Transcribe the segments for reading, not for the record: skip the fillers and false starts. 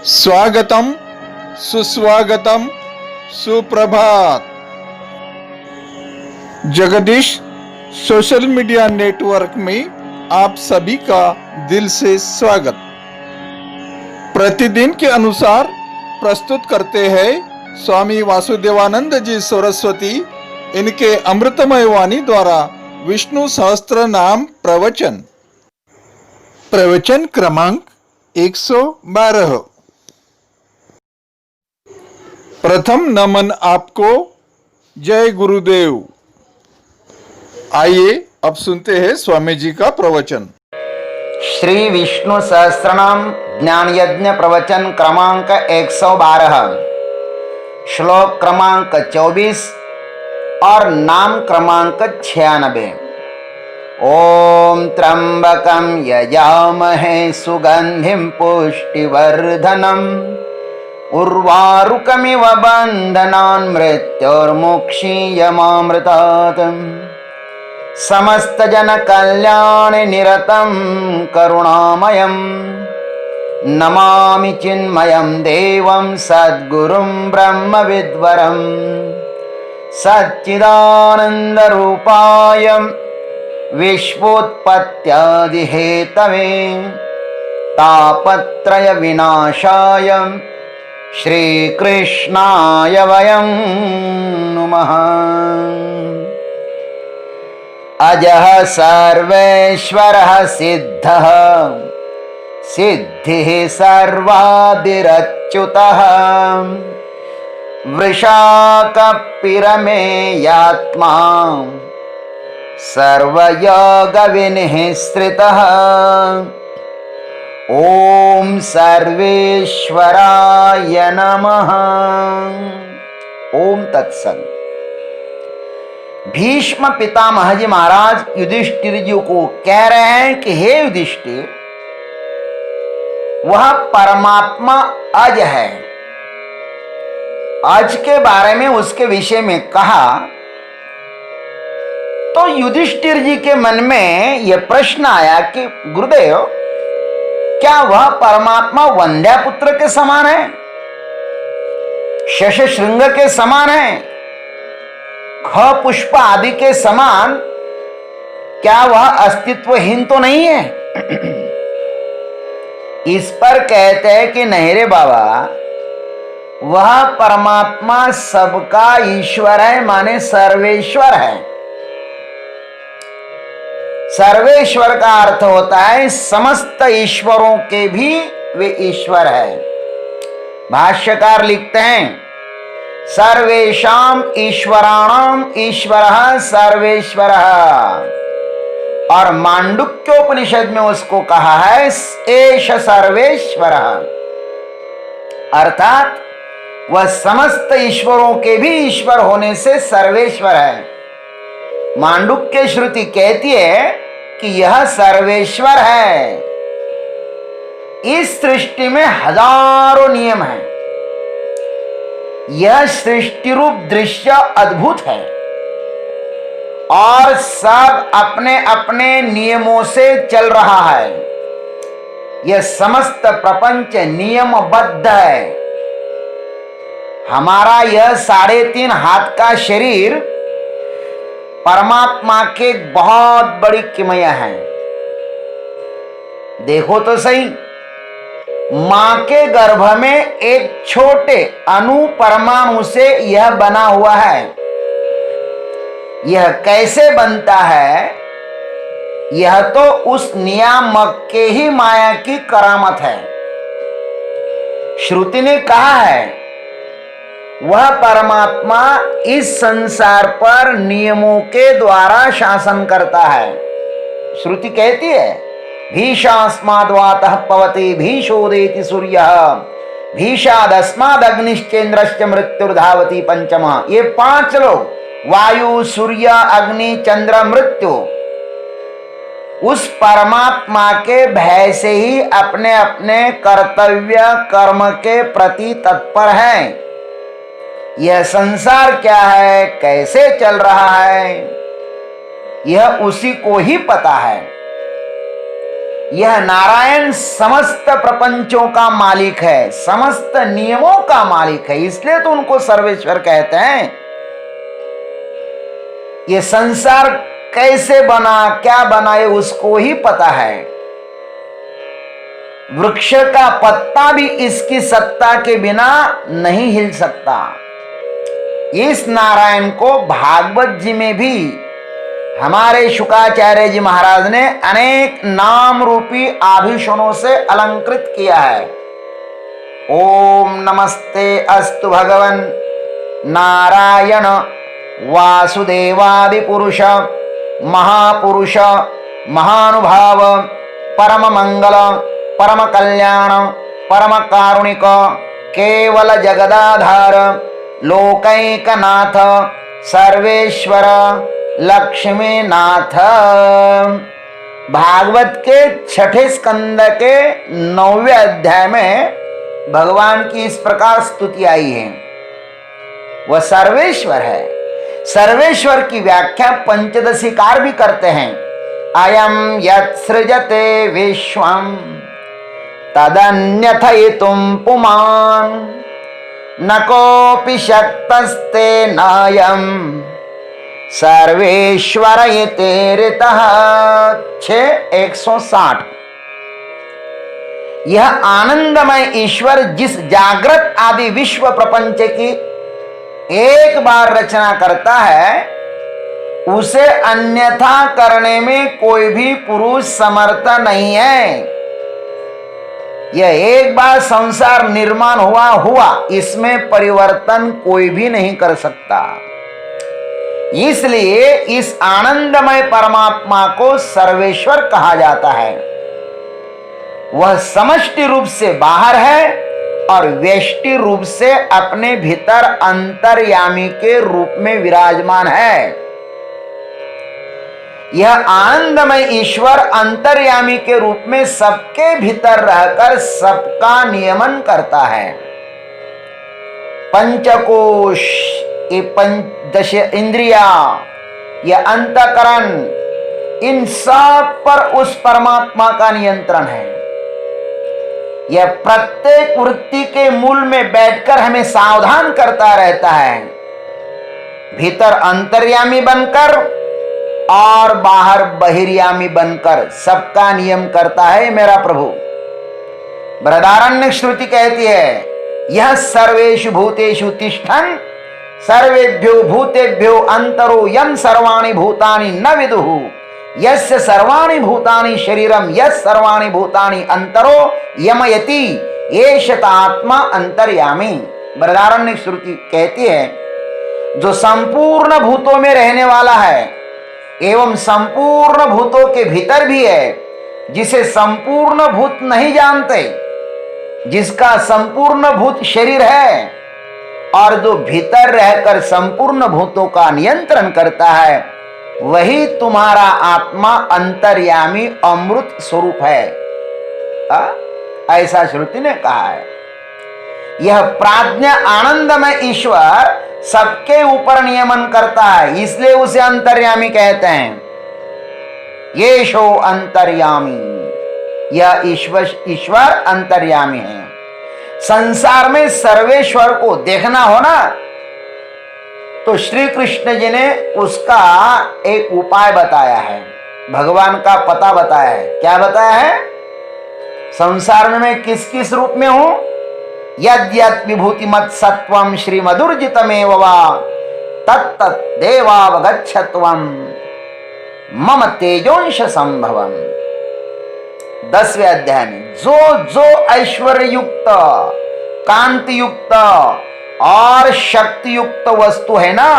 स्वागतम, सुस्वागतम, सुप्रभात। जगदीश सोशल मीडिया नेटवर्क में आप सभी का दिल से स्वागत। प्रतिदिन के अनुसार प्रस्तुत करते हैं स्वामी वासुदेवानंद जी सरस्वती, इनके अमृतमय वाणी द्वारा विष्णु सहस्त्र नाम प्रवचन। प्रवचन क्रमांक 112। प्रथम नमन आपको, जय गुरुदेव। आइए अब सुनते हैं स्वामी जी का प्रवचन। श्री विष्णु सहस्त्रनाम ज्ञान यज्ञ प्रवचन क्रमांक 112, श्लोक क्रमांक 24 और नाम क्रमांक 96। ओम त्र्यंबकं यजामहे सुगंधिं पुष्टिवर्धनम् उर्वारुकमिव बन्धनान् मृत्योर्मुक्षीयमामृतात्। समस्त जन कल्याण निरतं करुणामयं नमामि चिन्मयं देवं सद्गुरुं ब्रह्मविद्वरं सच्चिदानन्दरूपाय विश्वोत्पत्त्यादिहेतवे तापत्रय विनाशाय श्रीकृष्णाय वयं नुमः। अजः सर्वेश्वरः सिद्धः सिद्धिः सर्वादिरच्युतः वृषाकपिरमेयात्मा सर्वयोगविनिःश्रितः। ओम सर्वेश्वराय नमः। ओम तत्सत। भीष्म पितामह जी महाराज युधिष्ठिर जी को कह रहे हैं कि हे युधिष्ठिर, वह परमात्मा अज है। अज के बारे में, उसके विषय में कहा तो युधिष्ठिर जी के मन में यह प्रश्न आया कि गुरुदेव, क्या वह परमात्मा वंद्यापुत्र के समान है, शशशृंग के समान है, ख पुष्प आदि के समान? क्या वह अस्तित्वहीन तो नहीं है? इस पर कहते हैं कि नहीं रे बाबा, वह परमात्मा सबका ईश्वर है, माने सर्वेश्वर है। सर्वेश्वर का अर्थ होता है समस्त ईश्वरों के भी वे ईश्वर है। भाष्यकार लिखते हैं सर्वेषाम ईश्वराणाम ईश्वरः सर्वेश्वरः, और मांडुक्योपनिषद में उसको कहा है एष सर्वेश्वरः, अर्थात वह समस्त ईश्वरों के भी ईश्वर होने से सर्वेश्वर है। मांडुक्य श्रुति कहती है कि यह सर्वेश्वर है। इस सृष्टि में हजारों नियम हैं। यह सृष्टि रूप दृश्य अद्भुत है और सब अपने अपने नियमों से चल रहा है। यह समस्त प्रपंच नियमबद्ध है। हमारा यह 3.5 हाथ का शरीर परमात्मा के बहुत बड़ी किमया है। देखो तो सही, मां के गर्भ में एक छोटे अणु परमाणु से यह बना हुआ है। यह कैसे बनता है? यह तो उस नियामक के ही माया की करामत है। श्रुति ने कहा है वह परमात्मा इस संसार पर नियमों के द्वारा शासन करता है। श्रुति कहती है भीषास्माद्वातः पवते भीषोदेति सूर्यः भीषादस्मादग्निश्चेन्द्रश्च मृत्युर्धावति पंचमः। ये 5 लोग, वायु, सूर्य, अग्नि, चंद्र, मृत्यु, उस परमात्मा के भय से ही अपने अपने कर्तव्य कर्म के प्रति तत्पर हैं। यह संसार क्या है, कैसे चल रहा है, यह उसी को ही पता है। यह नारायण समस्त प्रपंचों का मालिक है, समस्त नियमों का मालिक है, इसलिए तो उनको सर्वेश्वर कहते हैं। ये संसार कैसे बना, क्या बना, ये उसको ही पता है। वृक्ष का पत्ता भी इसकी सत्ता के बिना नहीं हिल सकता। इस नारायण को भागवत जी में भी हमारे शुकाचार्य जी महाराज ने अनेक नाम रूपी आभूषणों से अलंकृत किया है। ओम नमस्ते अस्तु भगवन नारायण वासुदेवादि पुरुष महापुरुष महानुभाव परम मंगल परम कल्याण परम कारुणिक केवल जगदाधार लोकैकनाथ सर्वेश्वर लक्ष्मीनाथ। भागवत के छठे स्कंद के 9वें अध्याय में भगवान की इस प्रकार स्तुति आई है। वह सर्वेश्वर है। सर्वेश्वर की व्याख्या पंचदशीकार भी करते हैं। अयम यत्सृजते विश्वम तदन्यथयितुं पुमान् न कोऽपि शक्तस्ते नायं सर्वेश्वर इति ऋतः। 6:160। यह आनंदमय ईश्वर जिस जागृत आदि विश्व प्रपंच की एक बार रचना करता है, उसे अन्यथा करने में कोई भी पुरुष समर्थ नहीं है। यह एक बार संसार निर्माण हुआ, इसमें परिवर्तन कोई भी नहीं कर सकता। इसलिए इस आनंदमय परमात्मा को सर्वेश्वर कहा जाता है। वह समष्टि रूप से बाहर है और व्यष्टि रूप से अपने भीतर अंतर्यामी के रूप में विराजमान है। यह आनंदमय ईश्वर अंतर्यामी के रूप में सबके भीतर रहकर सबका नियमन करता है। पंचकोश, ये पंचदश इंद्रिया, यह अंतकरण, इन सब पर उस परमात्मा का नियंत्रण है। यह प्रत्येक वृत्ति के मूल में बैठकर हमें सावधान करता रहता है। भीतर अंतर्यामी बनकर और बाहर बहिर्यामी बनकर सबका नियम करता है मेरा प्रभु। बृहदारण्यक श्रुति कहती है, यह सर्वेषु भूतेषु तिष्ठन् सर्वेभ्यो भूतेभ्यो अंतरो यम सर्वाणि भूतानि न विदुः यस्य सर्वाणि भूतानि शरीरम यस् सर्वाणि भूतानि अंतरो यमयति एष आत्मा अंतर्यामी। बृहदारण्यक श्रुति कहती है, जो संपूर्ण भूतों में रहने वाला है एवं संपूर्ण भूतों के भीतर भी है, जिसे संपूर्ण भूत नहीं जानते, जिसका संपूर्ण भूत शरीर है और जो भीतर रहकर संपूर्ण भूतों का नियंत्रण करता है, वही तुम्हारा आत्मा अंतर्यामी अमृत स्वरूप है। ऐसा श्रुति ने कहा है। यह प्राज्ञ आनंदमय ईश्वर सबके ऊपर नियमन करता है, इसलिए उसे अंतर्यामी कहते हैं। येषो अंतर्यामी, यह ईश्वर अंतर्यामी है। संसार में सर्वेश्वर को देखना हो ना, तो श्री कृष्ण जी ने उसका एक उपाय बताया है, भगवान का पता बताया है। क्या बताया है? संसार में मैं किस किस रूप में हूं? यद्यत् विभूति मत सत्वम श्री मधुर्जितमेव वा तत्तत् देवावगच्छत्वम मम तेजोंश संभवम। 10वें अध्याय में जो जो ऐश्वर्य युक्त, कांति युक्त और शक्ति युक्त वस्तु है ना,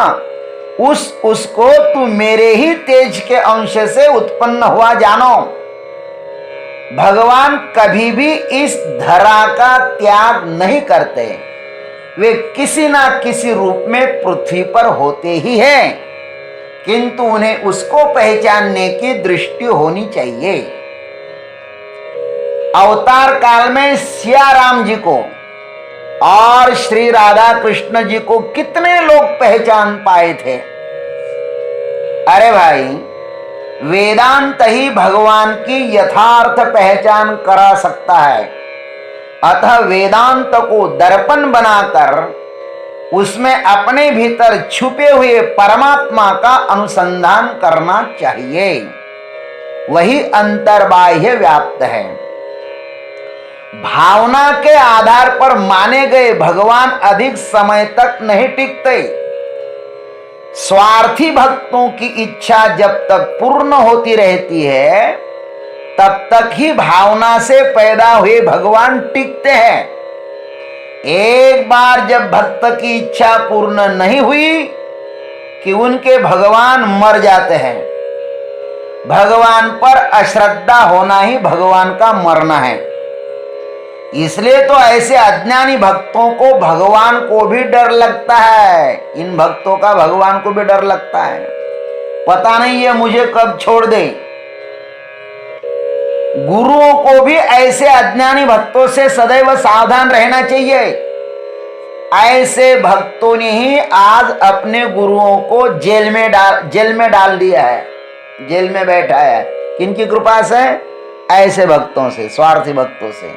उसको तू मेरे ही तेज के अंश से उत्पन्न हुआ जानो। भगवान कभी भी इस धरा का त्याग नहीं करते। वे किसी ना किसी रूप में पृथ्वी पर होते ही हैं, किंतु उन्हें उसको पहचानने की दृष्टि होनी चाहिए। अवतार काल में सिया राम जी को और श्री राधा कृष्ण जी को कितने लोग पहचान पाए थे? अरे भाई, वेदांत ही भगवान की यथार्थ पहचान करा सकता है। अतः वेदांत को दर्पण बनाकर उसमें अपने भीतर छुपे हुए परमात्मा का अनुसंधान करना चाहिए। वही अंतर्बाह्य व्याप्त है। भावना के आधार पर माने गए भगवान अधिक समय तक नहीं टिकते। स्वार्थी भक्तों की इच्छा जब तक पूर्ण होती रहती है तब तक ही भावना से पैदा हुए भगवान टिकते हैं। एक बार जब भक्त की इच्छा पूर्ण नहीं हुई कि उनके भगवान मर जाते हैं। भगवान पर अश्रद्धा होना ही भगवान का मरना है। इसलिए तो ऐसे अज्ञानी भक्तों को भगवान को भी डर लगता है। इन भक्तों का भगवान को भी डर लगता है। पता नहीं ये मुझे कब छोड़ दे। गुरुओं को भी ऐसे अज्ञानी भक्तों से सदैव सावधान रहना चाहिए। ऐसे भक्तों ने ही आज अपने गुरुओं को जेल में डाल दिया है, जेल में बैठाया है। किनकी कृपा से? ऐसे भक्तों से, स्वार्थी भक्तों से।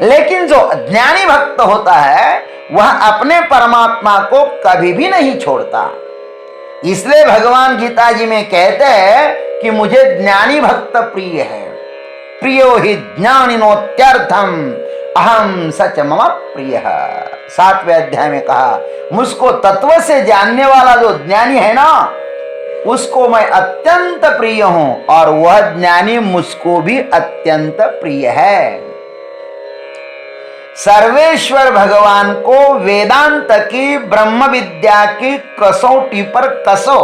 लेकिन जो ज्ञानी भक्त होता है वह अपने परमात्मा को कभी भी नहीं छोड़ता। इसलिए भगवान गीता जी में कहते हैं कि मुझे ज्ञानी भक्त प्रिय है। प्रियो हि ज्ञानिनोत्यर्थम अहम सच मम प्रिय। 7वें अध्याय में कहा, मुझको तत्व से जानने वाला जो ज्ञानी है ना, उसको मैं अत्यंत प्रिय हूं और वह ज्ञानी मुझको भी अत्यंत प्रिय है। सर्वेश्वर भगवान को वेदांत की ब्रह्म विद्या की कसौटी पर कसो,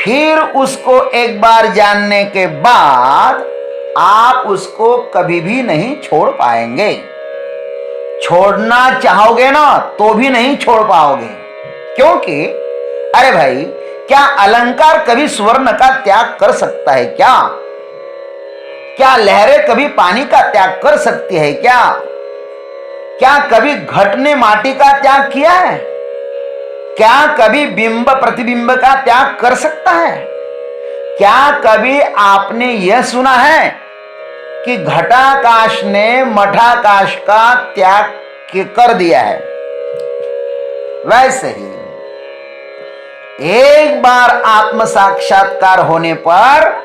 फिर उसको एक बार जानने के बाद आप उसको कभी भी नहीं छोड़ पाएंगे। छोड़ना चाहोगे ना तो भी नहीं छोड़ पाओगे। क्योंकि अरे भाई, क्या अलंकार कभी स्वर्ण का त्याग कर सकता है क्या? क्या लहरें कभी पानी का त्याग कर सकती है क्या? क्या कभी घट ने माटी का त्याग किया है? क्या कभी बिंब प्रतिबिंब का त्याग कर सकता है? क्या कभी आपने यह सुना है कि घटाकाश ने मठाकाश का त्याग कर दिया है? वैसे ही एक बार आत्म साक्षात्कार होने पर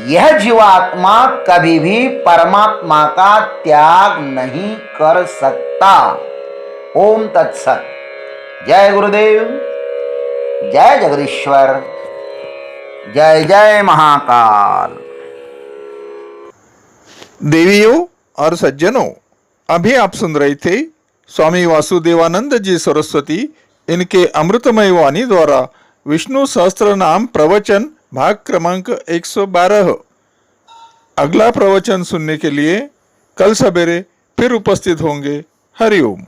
यह जीवात्मा कभी भी परमात्मा का त्याग नहीं कर सकता। ओम तत्सत। जय गुरुदेव, जय जगदीश्वर, जय जय महाकाल। देवियों और सज्जनों, अभी आप सुन रहे थे स्वामी वासुदेवानंद जी सरस्वती इनके अमृतमय वाणी द्वारा विष्णु सहस्त्र नाम प्रवचन भाग क्रमांक 112। अगला प्रवचन सुनने के लिए कल सवेरे फिर उपस्थित होंगे। हरिओम।